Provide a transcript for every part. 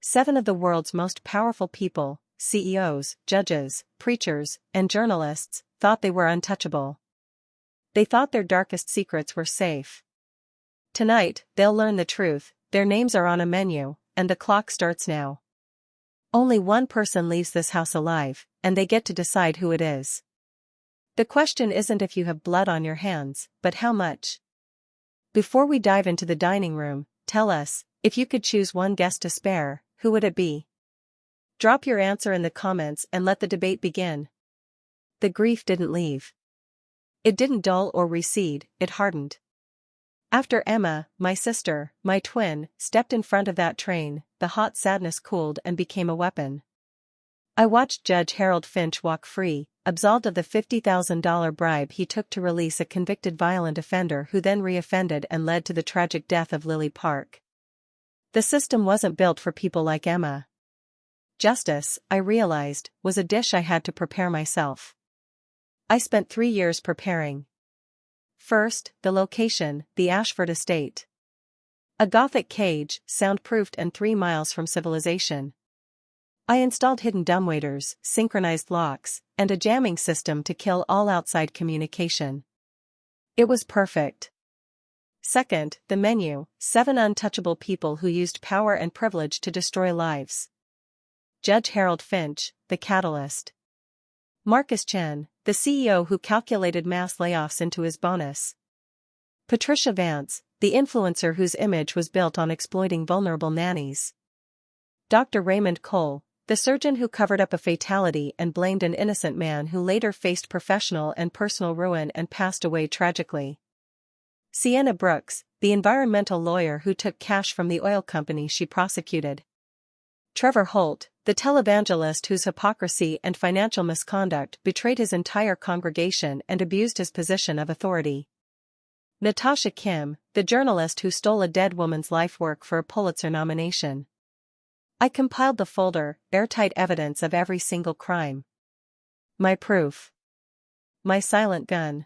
7 of the world's most powerful people, CEOs, judges, preachers, and journalists, thought they were untouchable. They thought their darkest secrets were safe. Tonight, they'll learn the truth. Their names are on a menu, and the clock starts now. Only one person leaves this house alive, and they get to decide who it is. The question isn't if you have blood on your hands, but how much. Before we dive into the dining room, tell us, if you could choose one guest to spare, who would it be? Drop your answer in the comments and let the debate begin. The grief didn't leave. It didn't dull or recede, it hardened. After Emma, my sister, my twin, stepped in front of that train, the hot sadness cooled and became a weapon. I watched Judge Harold Finch walk free, absolved of the $50,000 bribe he took to release a convicted violent offender who then reoffended and led to the tragic death of Lily Park. The system wasn't built for people like Emma. Justice, I realized, was a dish I had to prepare myself. I spent 3 years preparing. First, the location, the Ashford estate. A Gothic cage, soundproofed and 3 miles from civilization. I installed hidden dumbwaiters, synchronized locks, and a jamming system to kill all outside communication. It was perfect. Second, the menu, 7 untouchable people who used power and privilege to destroy lives. Judge Harold Finch, the catalyst. Marcus Chen, the CEO who calculated mass layoffs into his bonus. Patricia Vance, the influencer whose image was built on exploiting vulnerable nannies. Dr. Raymond Cole, the surgeon who covered up a fatality and blamed an innocent man who later faced professional and personal ruin and passed away tragically. Sienna Brooks, the environmental lawyer who took cash from the oil company she prosecuted. Trevor Holt, the televangelist whose hypocrisy and financial misconduct betrayed his entire congregation and abused his position of authority. Natasha Kim, the journalist who stole a dead woman's life work for a Pulitzer nomination. I compiled the folder, airtight evidence of every single crime. My proof. My silent gun.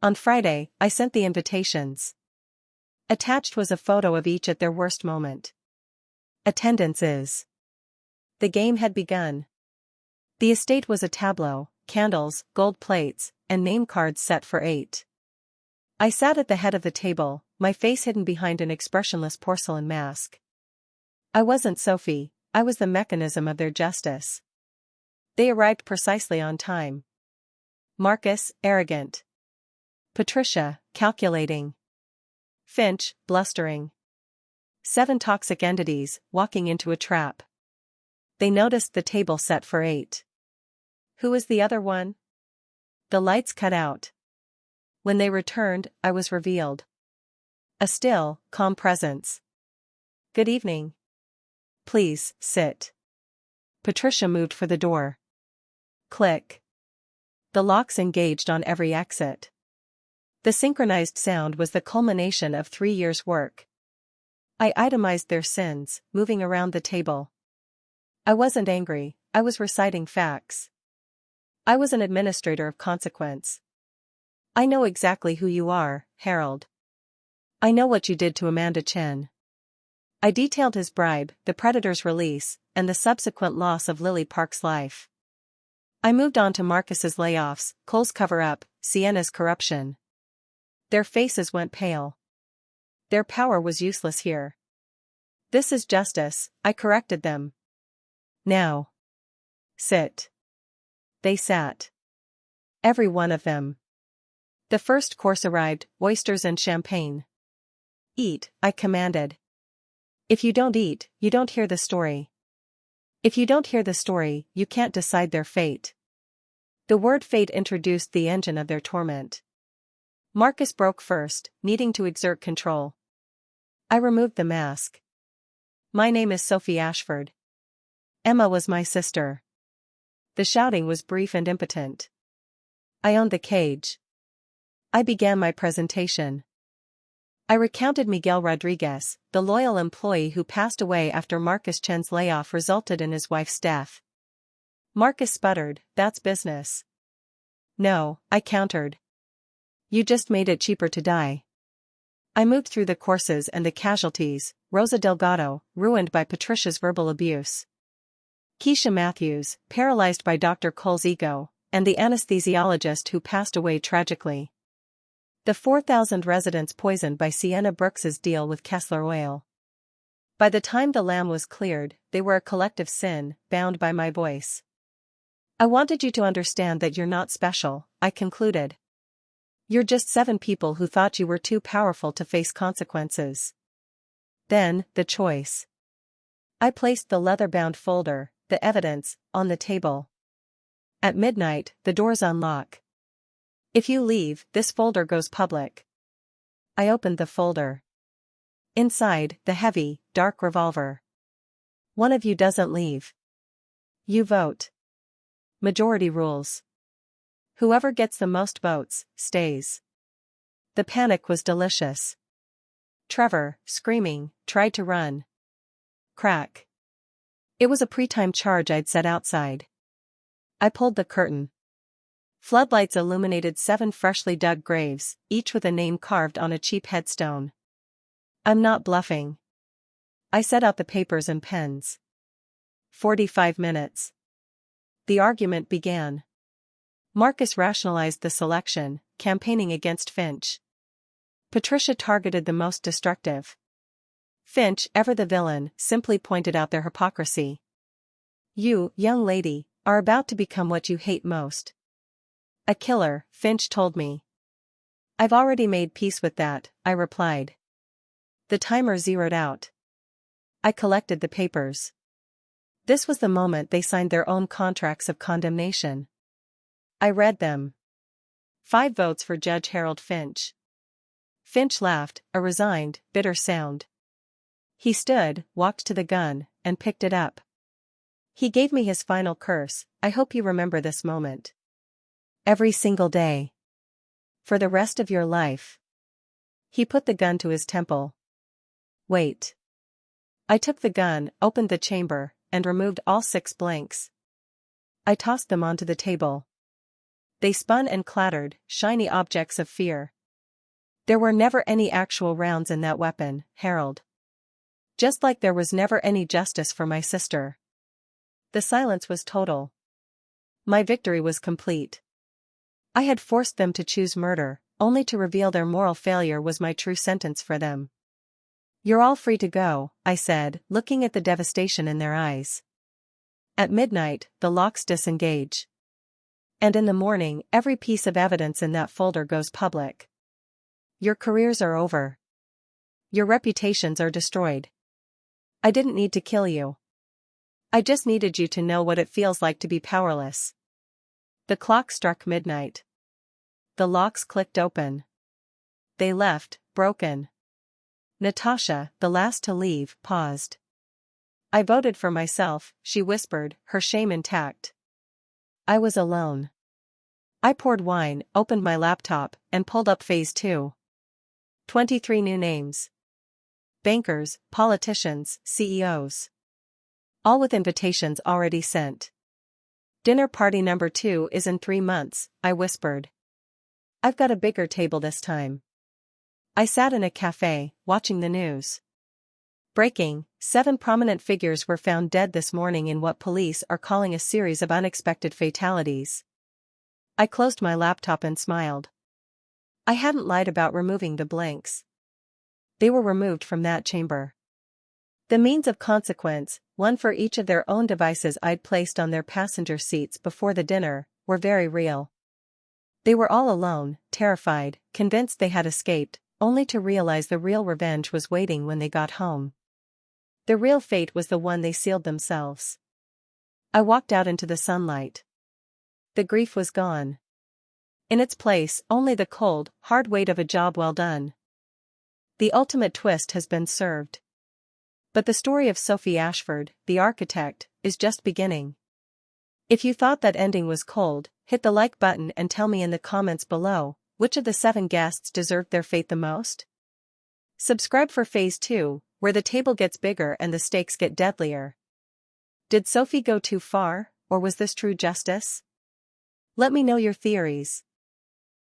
On Friday, I sent the invitations. Attached was a photo of each at their worst moment. Attendance is. The game had begun. The estate was a tableau, candles, gold plates, and name cards set for 8. I sat at the head of the table, my face hidden behind an expressionless porcelain mask. I wasn't Sophie, I was the mechanism of their justice. They arrived precisely on time. Marcus, arrogant. Patricia, calculating. Finch, blustering. 7 toxic entities, walking into a trap. They noticed the table set for 8. Who was the other one? The lights cut out. When they returned, I was revealed. A still, calm presence. Good evening. Please, sit. Patricia moved for the door. Click. The locks engaged on every exit. The synchronized sound was the culmination of 3 years' work. I itemized their sins, moving around the table. I wasn't angry, I was reciting facts. I was an administrator of consequence. I know exactly who you are, Harold. I know what you did to Amanda Chen. I detailed his bribe, the predator's release, and the subsequent loss of Lily Park's life. I moved on to Marcus's layoffs, Cole's cover-up, Sienna's corruption. Their faces went pale. Their power was useless here. This is justice, I corrected them. Now. Sit. They sat. Every one of them. The first course arrived, oysters and champagne. Eat, I commanded. If you don't eat, you don't hear the story. If you don't hear the story, you can't decide their fate. The word fate introduced the engine of their torment. Marcus broke first, needing to exert control. I removed the mask. My name is Sophie Ashford. Emma was my sister. The shouting was brief and impotent. I owned the cage. I began my presentation. I recounted Miguel Rodriguez, the loyal employee who passed away after Marcus Chen's layoff resulted in his wife's death. Marcus sputtered, "That's business." "No," I countered. "You just made it cheaper to die." I moved through the courses and the casualties: Rosa Delgado, ruined by Patricia's verbal abuse; Keisha Matthews, paralyzed by Dr. Cole's ego, and the anesthesiologist who passed away tragically; the 4,000 residents poisoned by Sienna Brooks's deal with Kessler Oil. By the time the lamb was cleared, they were a collective sin, bound by my voice. I wanted you to understand that you're not special, I concluded. You're just 7 people who thought you were too powerful to face consequences. Then, the choice. I placed the leather-bound folder, the evidence, on the table. At midnight, the doors unlock. If you leave, this folder goes public. I opened the folder. Inside, the heavy, dark revolver. One of you doesn't leave. You vote. Majority rules. Whoever gets the most votes, stays. The panic was delicious. Trevor, screaming, tried to run. Crack. It was a pre-timed charge I'd set outside. I pulled the curtain. Floodlights illuminated 7 freshly dug graves, each with a name carved on a cheap headstone. I'm not bluffing. I set out the papers and pens. 45 minutes. The argument began. Marcus rationalized the selection, campaigning against Finch. Patricia targeted the most destructive. Finch, ever the villain, simply pointed out their hypocrisy. You, young lady, are about to become what you hate most. A killer, Finch told me. I've already made peace with that, I replied. The timer zeroed out. I collected the papers. This was the moment they signed their own contracts of condemnation. I read them. 5 votes for Judge Harold Finch. Finch laughed, a resigned, bitter sound. He stood, walked to the gun, and picked it up. He gave me his final curse: I hope you remember this moment. Every single day. For the rest of your life. He put the gun to his temple. Wait. I took the gun, opened the chamber, and removed all 6 blanks. I tossed them onto the table. They spun and clattered, shiny objects of fear. There were never any actual rounds in that weapon, Harold. Just like there was never any justice for my sister. The silence was total. My victory was complete. I had forced them to choose murder, only to reveal their moral failure was my true sentence for them. You're all free to go, I said, looking at the devastation in their eyes. At midnight, the locks disengage. And in the morning, every piece of evidence in that folder goes public. Your careers are over. Your reputations are destroyed. I didn't need to kill you. I just needed you to know what it feels like to be powerless. The clock struck midnight. The locks clicked open. They left, broken. Natasha, the last to leave, paused. I voted for myself, she whispered, her shame intact. I was alone. I poured wine, opened my laptop, and pulled up Phase 2. 23 new names. Bankers, politicians, CEOs. All with invitations already sent. Dinner party number 2 is in 3 months, I whispered. I've got a bigger table this time. I sat in a cafe, watching the news. Breaking: 7 prominent figures were found dead this morning in what police are calling a series of unexpected fatalities. I closed my laptop and smiled. I hadn't lied about removing the blanks. They were removed from that chamber. The means of consequence, one for each of their own devices I'd placed on their passenger seats before the dinner, were very real. They were all alone, terrified, convinced they had escaped, only to realize the real revenge was waiting when they got home. The real fate was the one they sealed themselves. I walked out into the sunlight. The grief was gone. In its place, only the cold, hard weight of a job well done. The ultimate twist has been served. But the story of Sophie Ashford, the architect, is just beginning. If you thought that ending was cold, hit the like button and tell me in the comments below, which of the 7 guests deserved their fate the most? Subscribe for Phase 2, where the table gets bigger and the stakes get deadlier. Did Sophie go too far, or was this true justice? Let me know your theories.